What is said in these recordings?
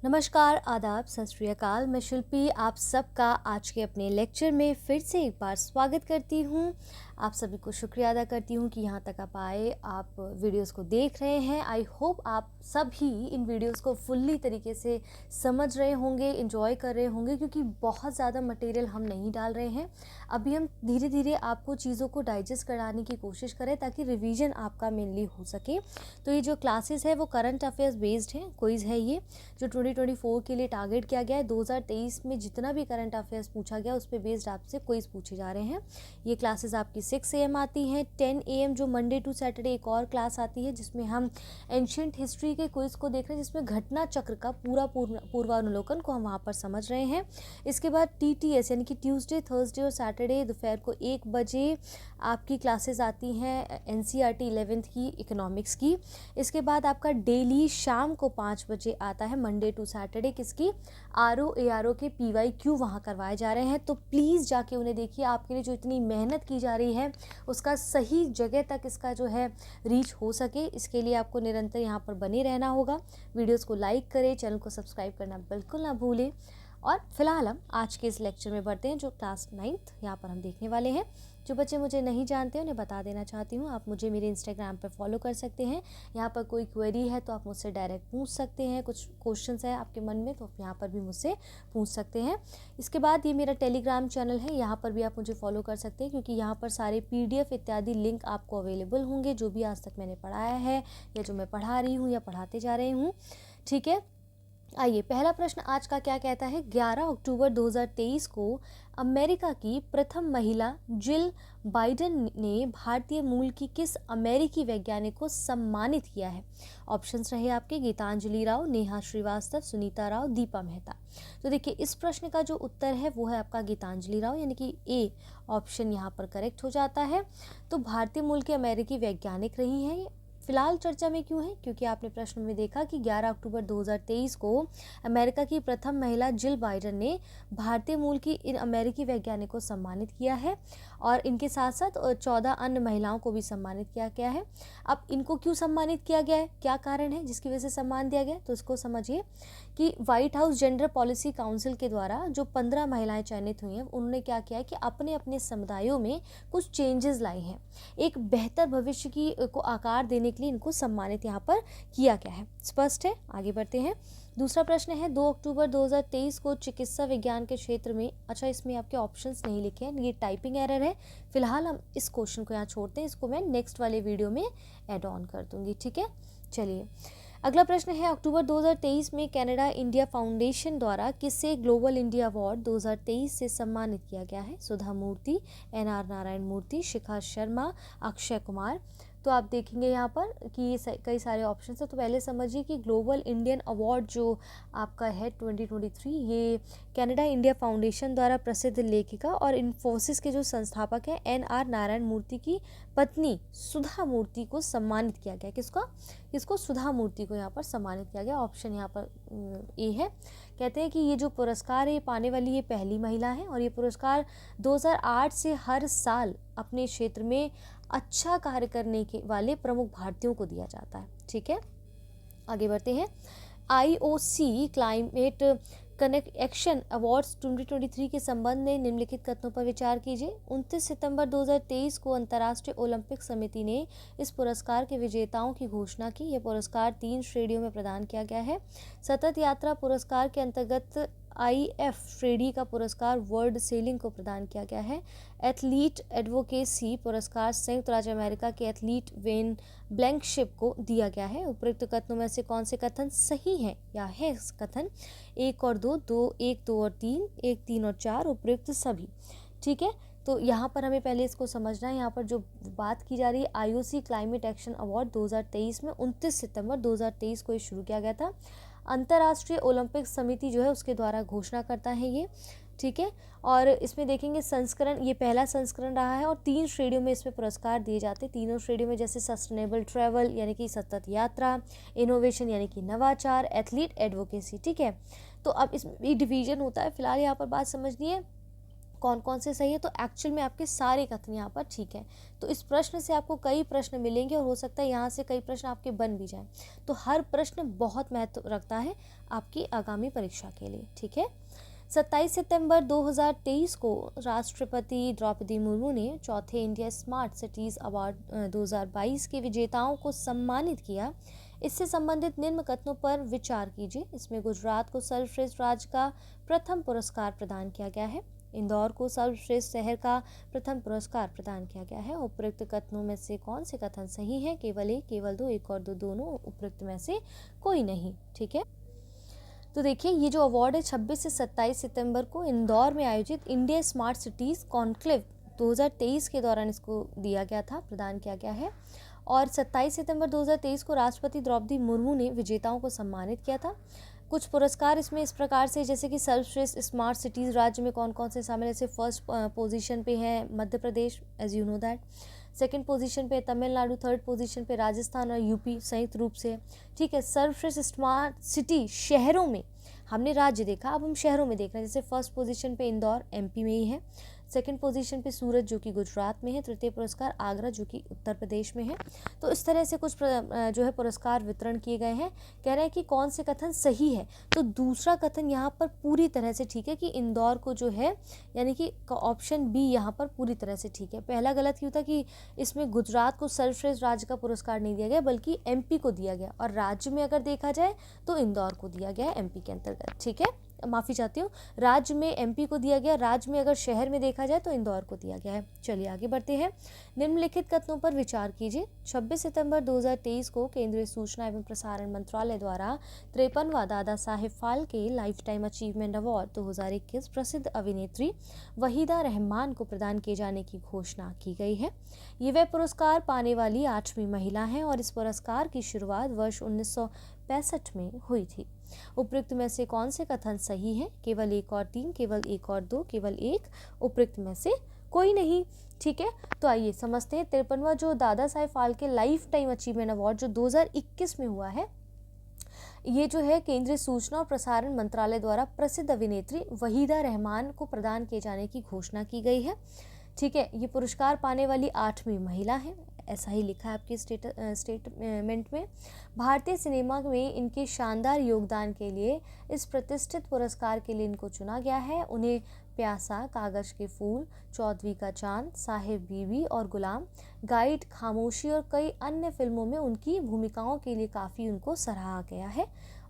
नमस्कार, आदाब, सत श्री अकाल। मैं शिल्पी आप सबका आज के अपने लेक्चर में फिर से एक बार स्वागत करती हूँ। आप सभी को शुक्रिया अदा करती हूँ कि यहाँ तक आप आए, आप वीडियोस को देख रहे हैं। आई होप आप सभी इन वीडियोस को फुल्ली तरीके से समझ रहे होंगे, एंजॉय कर रहे होंगे, क्योंकि बहुत ज़्यादा मटेरियल हम नहीं डाल रहे हैं। अभी हम धीरे धीरे आपको चीज़ों को डाइजेस्ट कराने की कोशिश करें ताकि रिवीजन आपका मेनली हो सके। तो ये जो क्लासेस है वो करंट अफेयर्स बेस्ड हैं, क्विज़ है ये जो 2024 के लिए टारगेट किया गया है। 2023 में जितना भी करंट अफेयर्स पूछा गया उस पर बेस्ड आपसे क्विज पूछे जा रहे हैं। ये क्लासेस आपकी 6 AM आती हैं। 10 AM जो मंडे टू सैटरडे एक और क्लास आती है जिसमें हम एंशियंट हिस्ट्री के क्विज को देख रहे हैं, जिसमें घटना चक्र का पूरा पूर्वानुलोकन को हम वहाँ पर समझ रहे हैं। इसके बाद TTS यानी कि ट्यूसडे, थर्सडे और सैटरडे दोपहर को 1 बजे आपकी क्लासेस आती हैं NCERT 11th की इकोनॉमिक्स की। इसके बाद आपका डेली शाम को 5 बजे आता है मंडे टू सैटरडे किसकी, RO ARO के PYQ वहाँ करवाए जा रहे हैं। तो प्लीज़ जाके उन्हें देखिए। आपके लिए जो इतनी मेहनत की जा रही है उसका सही जगह तक इसका जो है रीच हो सके, इसके लिए आपको निरंतर यहाँ पर बने रहना होगा। वीडियोस को लाइक करें, चैनल को सब्सक्राइब करना बिल्कुल ना भूलें। और फिलहाल हम आज के इस लेक्चर में बढ़ते हैं जो क्लास 9th यहाँ पर हम देखने वाले हैं। जो बच्चे मुझे नहीं जानते उन्हें बता देना चाहती हूँ, आप मुझे मेरे इंस्टाग्राम पर फॉलो कर सकते हैं। यहाँ पर कोई क्वेरी है तो आप मुझसे डायरेक्ट पूछ सकते हैं। कुछ क्वेश्चंस है आपके मन में तो आप यहाँ पर भी मुझसे पूछ सकते हैं। इसके बाद ये मेरा टेलीग्राम चैनल है, यहाँ पर भी आप मुझे फॉलो कर सकते हैं, क्योंकि यहाँ पर सारे PDF इत्यादि लिंक आपको अवेलेबल होंगे जो भी आज तक मैंने पढ़ाया है या जो मैं पढ़ा रही हूँ या पढ़ाते जा रही हूँ। ठीक है, आइए पहला प्रश्न आज का क्या कहता है। 11 अक्टूबर 2023 को अमेरिका की प्रथम महिला जिल बाइडेन ने भारतीय मूल की किस अमेरिकी वैज्ञानिक को सम्मानित किया है। ऑप्शंस रहे आपके गीतांजलि राव, नेहा श्रीवास्तव, सुनीता राव, दीपा मेहता। तो देखिए इस प्रश्न का जो उत्तर है वो है आपका गीतांजलि राव, यानी कि A ऑप्शन यहाँ पर करेक्ट हो जाता है। तो भारतीय मूल के अमेरिकी वैज्ञानिक रही हैं। फिलहाल चर्चा में क्यों है, क्योंकि आपने प्रश्न में देखा कि 11 अक्टूबर 2023 को अमेरिका की प्रथम महिला जिल बाइडेन ने भारतीय मूल की इन अमेरिकी वैज्ञानिक को सम्मानित किया है और इनके साथ साथ 14 अन्य महिलाओं को भी सम्मानित किया गया है। अब इनको क्यों सम्मानित किया गया है, क्या कारण है जिसकी वजह से सम्मान दिया गया, तो इसको समझिए कि white house gender policy council के द्वारा जो 15 महिलाएं चयनित हुई हैं उन्होंने क्या किया है कि अपने अपने समुदायों में कुछ चेंजेस लाई हैं। एक बेहतर भविष्य की को आकार देने के लिए इनको सम्मानित यहाँ पर किया गया है। स्पष्ट है, आगे बढ़ते हैं। दूसरा प्रश्न है 2 अक्टूबर 2023 को चिकित्सा विज्ञान के क्षेत्र में, अच्छा इसमें आपके ऑप्शंस नहीं लिखे हैं, ये टाइपिंग एरर है। फिलहाल हम इस क्वेश्चन को यहाँ छोड़ते हैं, इसको मैं नेक्स्ट वाले वीडियो में ऐड ऑन कर दूंगी। ठीक है, चलिए अगला प्रश्न है अक्टूबर 2023 में कनाडा इंडिया फाउंडेशन द्वारा किसे ग्लोबल इंडिया अवार्ड 2023 से सम्मानित किया गया है। सुधा मूर्ति, NR नारायण मूर्ति, शिखा शर्मा, अक्षय कुमार। तो आप देखेंगे यहाँ पर कि कई सारे ऑप्शन है। तो पहले समझिए कि ग्लोबल इंडियन अवार्ड जो आपका है 2023 ये कनाडा इंडिया फाउंडेशन द्वारा प्रसिद्ध लेखिका और इन्फोसिस के जो संस्थापक हैं NR नारायण मूर्ति की पत्नी सुधा मूर्ति को सम्मानित किया गया। किसको, सुधा मूर्ति को यहाँ पर सम्मानित किया गया। ऑप्शन यहाँ पर A है। कहते हैं कि ये जो पुरस्कार है ये पाने वाली ये पहली महिला है और ये पुरस्कार 2008 से हर साल अपने क्षेत्र में अच्छा कार्य करने के वाले प्रमुख भारतीयों को दिया जाता है। ठीक है, आगे बढ़ते हैं। IOC climate connect action awards 2023 के संबंध में निम्नलिखित कथनों पर विचार कीजिए। 29 सितंबर 2023 को अंतर्राष्ट्रीय ओलंपिक समिति ने इस पुरस्कार के विजेताओं की घोषणा की। यह पुरस्कार 3 श्रेणियों में प्रदान किया गया है। सतत यात्रा पुरस्कार के अंतर्गत IF श्रेणी का पुरस्कार वर्ल्ड सेलिंग को प्रदान किया गया है। एथलीट एडवोकेसी पुरस्कार संयुक्त राज्य अमेरिका के एथलीट वेन ब्लैंकशिप को दिया गया है। उपयुक्त कथनों में से कौन से कथन सही हैं या है कथन 1 और 2, 1, 2 और 3, 1, 3 और 4, उपयुक्त सभी। ठीक है, तो यहाँ पर हमें पहले इसको समझना है। यहाँ पर जो बात की जा रही है IOC क्लाइमेट एक्शन अवार्ड 2023 में 29 सितंबर 2023 को ये शुरू किया गया था। अंतर्राष्ट्रीय ओलंपिक समिति जो है उसके द्वारा घोषणा करता है ये। ठीक है, और इसमें देखेंगे संस्करण, ये पहला संस्करण रहा है और 3 श्रेणियों में इसमें पुरस्कार दिए जाते हैं। तीनों श्रेणियों में जैसे सस्टेनेबल ट्रैवल यानी कि सतत यात्रा, इनोवेशन यानी कि नवाचार, एथलीट एडवोकेसी। ठीक है, तो अब इसमें भी डिवीजन होता है। फिलहाल यहाँ पर बात समझनी है कौन कौन से सही है, तो एक्चुअल में आपके सारे कथन यहाँ पर ठीक है। तो इस प्रश्न से आपको कई प्रश्न मिलेंगे और हो सकता है यहाँ से कई प्रश्न आपके बन भी जाएं। तो हर प्रश्न बहुत महत्व रखता है आपकी आगामी परीक्षा के लिए, ठीक है। 27 सितंबर 2023 को राष्ट्रपति द्रौपदी मुर्मू ने चौथे इंडिया स्मार्ट सिटीज़ अवार्ड 2022 के विजेताओं को सम्मानित किया। इससे संबंधित निम्न कथनों पर विचार कीजिए। इसमें गुजरात को सर्वश्रेष्ठ राज्य का प्रथम पुरस्कार प्रदान किया गया है। इंदौर को सर्वश्रेष्ठ शहर का प्रथम पुरस्कार प्रदान किया गया है। उपरोक्त कथनों में से कौन से कथन सही हैं? केवल एक, केवल दो, एक और दो, दोनों, उपरोक्त में से कोई नहीं, ठीक है। तो देखिए, ये जो अवार्ड है 26 से 27 सितंबर को इंदौर में आयोजित इंडिया स्मार्ट सिटीज़ कॉन्क्लेव 2023 के दौरान इसको दिया गया था, प्रदान किया गया है। और 27 सितंबर 2023 को राष्ट्रपति द्रौपदी मुर्मू ने विजेताओं को सम्मानित किया था। कुछ पुरस्कार इसमें इस प्रकार से, जैसे कि सर्वश्रेष्ठ स्मार्ट सिटीज़ राज्य में कौन कौन से शामिल है, जैसे फर्स्ट पोजीशन पे है Madhya Pradesh, as you know that. Second position पे तमिलनाडु, थर्ड पोजीशन पे राजस्थान और यूपी संयुक्त रूप से, ठीक है। सर्वश्रेष्ठ स्मार्ट सिटी शहरों में, हमने राज्य देखा, अब हम शहरों में देख रहे हैं। जैसे फर्स्ट पोजीशन पे इंदौर एमपी में ही है, सेकंड पोजीशन पे सूरत जो कि गुजरात में है, तृतीय पुरस्कार आगरा जो कि उत्तर प्रदेश में है। तो इस तरह से कुछ जो है पुरस्कार वितरण किए गए हैं। कह रहे हैं कि कौन से कथन सही है, तो दूसरा कथन यहाँ पर पूरी तरह से ठीक है कि इंदौर को जो है, यानी कि ऑप्शन बी यहाँ पर पूरी तरह से ठीक है। पहला गलत क्यों था कि इसमें गुजरात को सर्वश्रेष्ठ राज्य का पुरस्कार नहीं दिया गया बल्कि एमपी को दिया गया, और राज्य में अगर देखा जाए तो इंदौर को दिया गया एमपी के अंतर्गत, ठीक है। माफ़ी चाहती हूँ, राज्य में एमपी को दिया गया, राज्य में अगर शहर में देखा जाए तो इंदौर को दिया गया है। चलिए आगे बढ़ते हैं। निम्नलिखित कथनों पर विचार कीजिए। 26 सितंबर 2023 को केंद्रीय सूचना एवं प्रसारण मंत्रालय द्वारा 53वां Dada Saheb Phalke lifetime achievement award 2021 प्रसिद्ध अभिनेत्री वहीदा रहमान को प्रदान किए जाने की घोषणा की गई है। ये वह पुरस्कार पाने वाली 8वीं महिला हैं और इस पुरस्कार की शुरुआत वर्ष 1965 में हुई थी। उपयुक्त में से कौन से कथन सही है? केवल एक और तीन, केवल एक और दो, केवल एक, उपयुक्त में से कोई नहीं, ठीक है। तो आइए समझते हैं 53वां जो Dada Saheb Phalke lifetime achievement award जो 2021 में हुआ है, ये जो है केंद्रीय सूचना और प्रसारण मंत्रालय द्वारा प्रसिद्ध अभिनेत्री वहीदा रहमान को प्रदान किए जाने की घोषणा की गई है, ठीक है। ये पुरस्कार पाने वाली 8वीं महिला है, ऐसा ही लिखा है आपके स्टेटमेंट में। भारतीय सिनेमा में इनके शानदार योगदान के लिए इस प्रतिष्ठित पुरस्कार के लिए इनको चुना गया है। उन्हें प्यासा, कागज के फूल, चौदहवीं का चांद, साहिब बीबी और गुलाम, गाइड, खामोशी और कई अन्य फिल्मों में उनकी भूमिकाओं के लिए काफ़ी उनको सराहा गया है।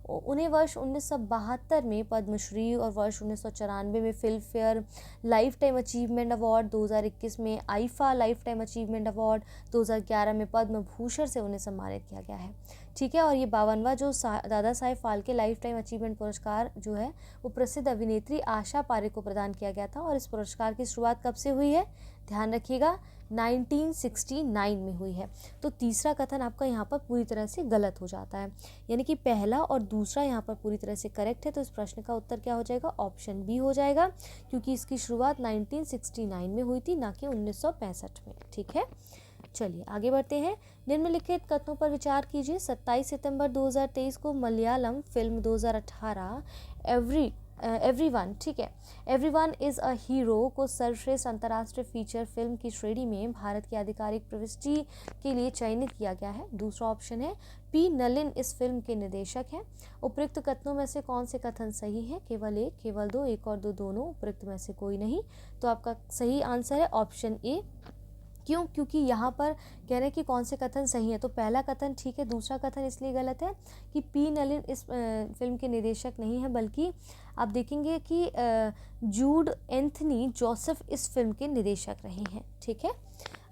उन्हें वर्ष 1972 में पद्मश्री और वर्ष 1994 में film fair life time achievement award, 2021 में IIFA life time achievement award, 2011 में पद्म भूषण से उन्हें सम्मानित किया गया है, ठीक है। और ये 52वां जो Dada Saheb Phalke lifetime achievement पुरस्कार जो है वो प्रसिद्ध अभिनेत्री आशा पारेख को प्रदान किया गया था। और इस पुरस्कार की शुरुआत कब से हुई है? ध्यान रखिएगा, 1969 में हुई है। तो तीसरा कथन आपका यहाँ पर पूरी तरह से गलत हो जाता है, यानी कि पहला और दूसरा यहाँ पर पूरी तरह से करेक्ट है। तो इस प्रश्न का उत्तर क्या हो जाएगा? ऑप्शन बी हो जाएगा, क्योंकि इसकी शुरुआत 1969 में हुई थी, ना कि 1965 में, ठीक है। चलिए आगे बढ़ते हैं। निम्नलिखित कथनों पर विचार कीजिए। 27 सितंबर 2023 को मलयालम फिल्म 2018 एवरीवन, ठीक है, एवरीवन इज़ अ हीरो को सर्वश्रेष्ठ अंतर्राष्ट्रीय फीचर फिल्म की श्रेणी में भारत की आधिकारिक प्रविष्टि के लिए चयनित किया गया है। दूसरा ऑप्शन है पी नलिन इस फिल्म के निर्देशक हैं। उपयुक्त कथनों में से कौन से कथन सही है? केवल एक, केवल दो, एक और दो, दोनों, उपयुक्त में से कोई नहीं। तो आपका सही आंसर है ऑप्शन ए। क्यों? क्योंकि यहाँ पर कह रहे हैं कि कौन से कथन सही है। तो पहला कथन ठीक है, दूसरा कथन इसलिए गलत है कि पी नलिन इस फिल्म के निर्देशक नहीं है, बल्कि आप देखेंगे कि जूड एंथनी जोसेफ इस फिल्म के निर्देशक रहे हैं, ठीक है।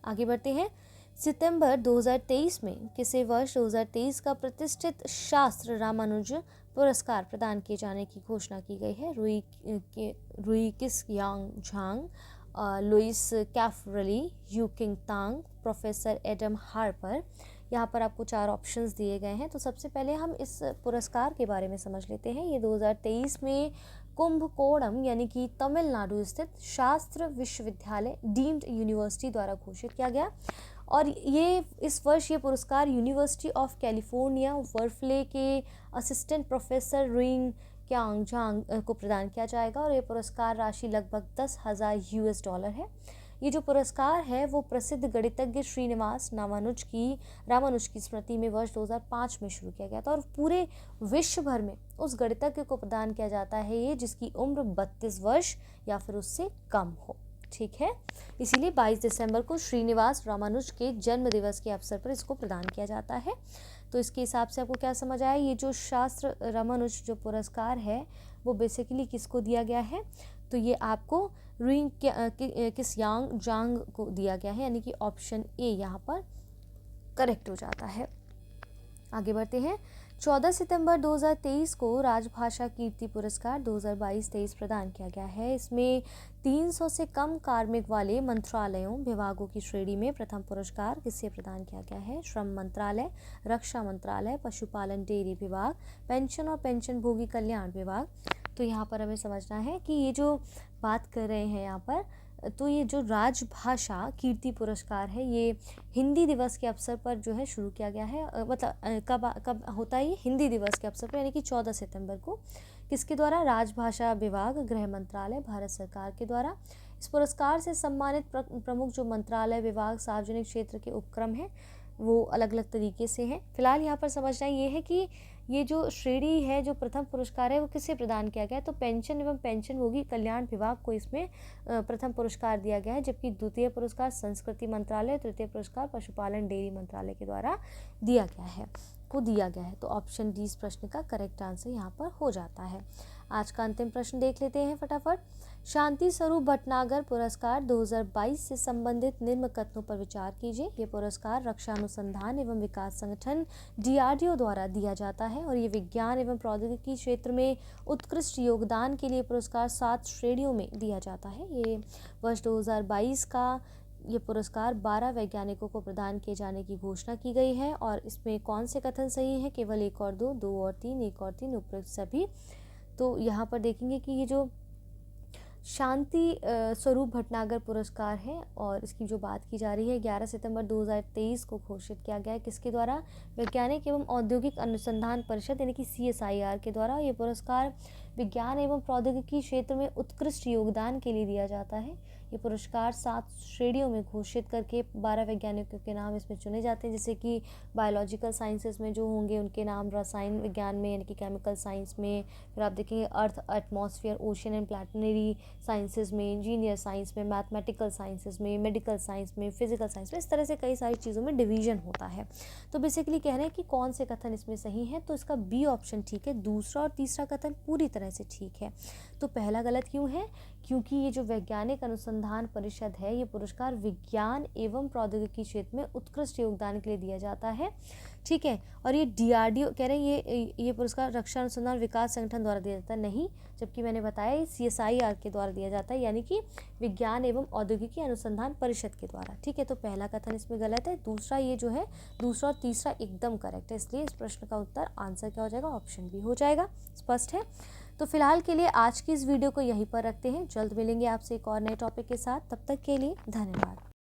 आगे बढ़ते हैं। सितंबर 2023 में किसे वर्ष 2023 का प्रतिष्ठित शास्त्र रामानुज पुरस्कार प्रदान किए जाने की घोषणा की गई है? रुई किस Yang Zhang, Luis Caffarelli, Yu Qing Tang, professor Adam Harper. यहाँ पर आपको 4 ऑप्शंस दिए गए हैं। तो सबसे पहले हम इस पुरस्कार के बारे में समझ लेते हैं। ये 2023 में कुंभकोणम यानी कि तमिलनाडु स्थित शास्त्र विश्वविद्यालय डीम्ड यूनिवर्सिटी द्वारा घोषित किया गया, और ये इस वर्ष ये पुरस्कार यूनिवर्सिटी ऑफ कैलिफोर्निया बर्कले के असिस्टेंट प्रोफेसर रुइंग क्यांग झांग को प्रदान किया जाएगा और ये पुरस्कार राशि लगभग $10,000 है। ये जो पुरस्कार है वो प्रसिद्ध गणितज्ञ श्रीनिवास रामानुज की स्मृति में वर्ष 2005 में शुरू किया गया था और पूरे विश्व भर में उस गणितज्ञ को प्रदान किया जाता है ये जिसकी उम्र 32 वर्ष या फिर उससे कम हो। ठीक है, इसीलिए 22 दिसंबर को श्रीनिवास रामानुज के जन्म दिवस के अवसर पर इसको प्रदान किया जाता है। तो इसके हिसाब से आपको क्या समझ आया, ये जो शास्त्र रामानुज जो पुरस्कार है वो बेसिकली किसको दिया गया है, तो ये आपको रुइंग किस यांग जांग को दिया गया है, यानी कि ऑप्शन ए यहाँ पर करेक्ट हो जाता है। आगे बढ़ते हैं। 14 सितंबर 2023 को राजभाषा कीर्ति पुरस्कार 2022-23 प्रदान किया गया है। इसमें 300 से कम कार्मिक वाले मंत्रालयों विभागों की श्रेणी में प्रथम पुरस्कार किसे प्रदान किया गया है? श्रम मंत्रालय, रक्षा मंत्रालय, पशुपालन डेयरी विभाग, पेंशन और पेंशनभोगी कल्याण विभाग। तो यहाँ पर हमें समझना है कि ये जो बात कर रहे हैं यहाँ पर, तो ये जो राजभाषा कीर्ति पुरस्कार है ये हिंदी दिवस के अवसर पर जो है शुरू किया गया है। मतलब कब होता है ये? हिंदी दिवस के अवसर पर, यानी कि 14 सितंबर को। किसके द्वारा? राजभाषा विभाग, गृह मंत्रालय, भारत सरकार के द्वारा। इस पुरस्कार से सम्मानित प्रमुख जो मंत्रालय, विभाग, सार्वजनिक क्षेत्र के उपक्रम हैं वो अलग अलग तरीके से हैं। फिलहाल यहाँ पर समझना ये है कि ये जो श्रेणी है, जो प्रथम पुरस्कार है वो किसे प्रदान किया गया है, तो पेंशन एवं पेंशनभोगी कल्याण विभाग को इसमें प्रथम पुरस्कार दिया गया है, जबकि द्वितीय पुरस्कार संस्कृति मंत्रालय, तृतीय पुरस्कार पशुपालन डेयरी मंत्रालय के द्वारा दिया गया है। तो ऑप्शन डी इस प्रश्न का करेक्ट आंसर यहाँ पर हो जाता है। आज का अंतिम प्रश्न देख लेते हैं फटाफट। शांति स्वरूप भटनागर पुरस्कार 2022 से संबंधित निम्न कथनों पर विचार कीजिए। ये पुरस्कार रक्षा अनुसंधान एवं विकास संगठन DRDO द्वारा दिया जाता है और ये विज्ञान एवं प्रौद्योगिकी क्षेत्र में उत्कृष्ट योगदान के लिए पुरस्कार 7 श्रेणियों में दिया जाता है। ये वर्ष 2022 का ये पुरस्कार 12 वैज्ञानिकों को प्रदान किए जाने की घोषणा की गई है और इसमें कौन से कथन सही है? केवल 1 और 2, 2 और 3, 1 और 3, उपयुक्त सभी। तो यहाँ पर देखेंगे कि ये जो शांति स्वरूप भटनागर पुरस्कार है और इसकी जो बात की जा रही है 11 सितंबर 2023 को घोषित किया गया है। किसके द्वारा? वैज्ञानिक एवं औद्योगिक अनुसंधान परिषद यानी कि CSIR के द्वारा। ये पुरस्कार विज्ञान एवं प्रौद्योगिकी क्षेत्र में उत्कृष्ट योगदान के लिए दिया जाता है। ये पुरस्कार 7 श्रेणियों में घोषित करके 12 वैज्ञानिकों के नाम इसमें चुने जाते हैं, जैसे कि बायोलॉजिकल साइंसेस में जो होंगे उनके नाम, रसायन विज्ञान में यानी कि केमिकल साइंस में, फिर आप देखेंगे earth, atmosphere, ocean and planetary sciences में, इंजीनियर साइंस में, मैथमेटिकल साइंसेज में, मेडिकल साइंस में, फिजिकल साइंस में, इस तरह से कई सारी चीज़ों में डिवीजन होता है। तो बेसिकली कह रहे हैं कि कौन से कथन इसमें सही है, तो इसका बी ऑप्शन ठीक है। दूसरा और तीसरा कथन पूरी तरह से ठीक है। तो पहला गलत क्यों है? क्योंकि ये जो वैज्ञानिक अनुसंधान परिषद है ये पुरस्कार विज्ञान एवं प्रौद्योगिकी क्षेत्र में उत्कृष्ट योगदान के लिए दिया जाता है। ठीक है, और ये DRDO कह रहे हैं ये पुरस्कार रक्षा अनुसंधान विकास संगठन द्वारा दिया जाता है, नहीं, जबकि मैंने बताया ये CSIR के द्वारा दिया जाता है, यानी कि विज्ञान एवं औद्योगिकी अनुसंधान परिषद के द्वारा। ठीक है, तो पहला कथन इसमें गलत है। दूसरा ये जो है, दूसरा और तीसरा एकदम करेक्ट है, इसलिए इस प्रश्न का उत्तर आंसर क्या हो जाएगा? ऑप्शन बी हो जाएगा। स्पष्ट है? तो फिलहाल के लिए आज की इस वीडियो को यहीं पर रखते हैं। जल्द मिलेंगे आपसे एक और नए टॉपिक के साथ। तब तक के लिए धन्यवाद।